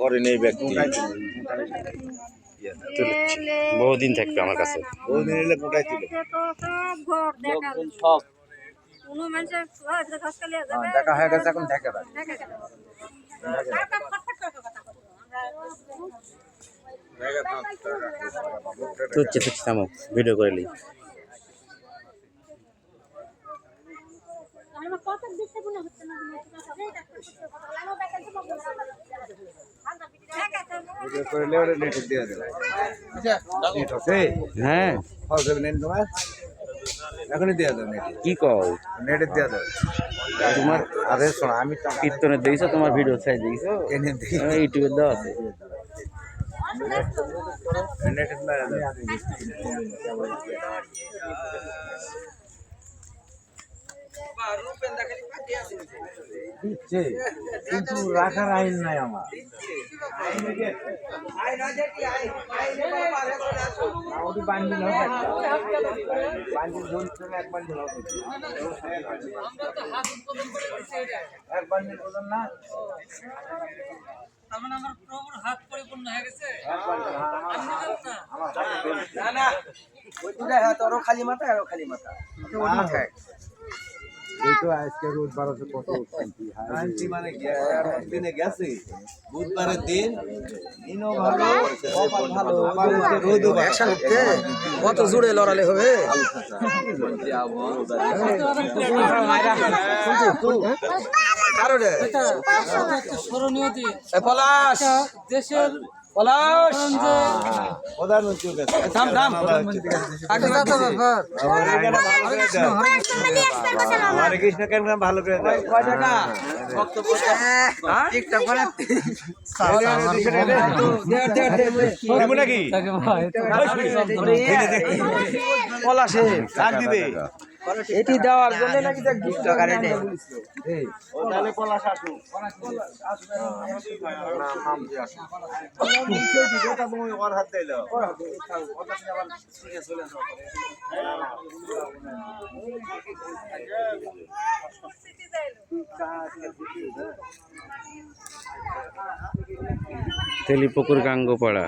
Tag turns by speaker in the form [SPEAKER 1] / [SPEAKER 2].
[SPEAKER 1] করেন এই ব্যক্তি বহুদিন থাকবে আমার কাছে, বহুদিন এলে কোটাই ছিল সব দেখা হয়ে গেছে, এখন দেখা তুচ্ছি থামো, ভিডিও করে নি। হ্যাঁ এখনই দেওয়া যাবে, কি কও নেটে দেওয়া যাবে তোমার? আরে শোনো, আমি কীর্তনের দেখছো, তোমার ভিডিও চাই দেখছো, ইউটিউবে দেওয়া আছে। কিন্তু রাখার আইন নাই আমার।
[SPEAKER 2] হাত পরিপূর্ণ হয়ে গেছে, খালি মাথা আর খালি মাথা
[SPEAKER 1] আজকে রোববার আছে, কত শান্তি মানে দিনে গেছে, বুধবারের দিন
[SPEAKER 2] কত জুড়ে লড়ালে হবে। পলাশ দেশের পলাশ
[SPEAKER 1] প্রধানমন্ত্রী
[SPEAKER 2] থাম থাম
[SPEAKER 1] হরে কৃষ্ণ কেন ভালো করে নাকি পলাশে ডাক দিবে
[SPEAKER 2] এটি দেওয়ার জন্য নাকি
[SPEAKER 1] তাহলে পলাশ আসুক, হাত দিল তেলিপুকুর গাঙ্গোপাড়া।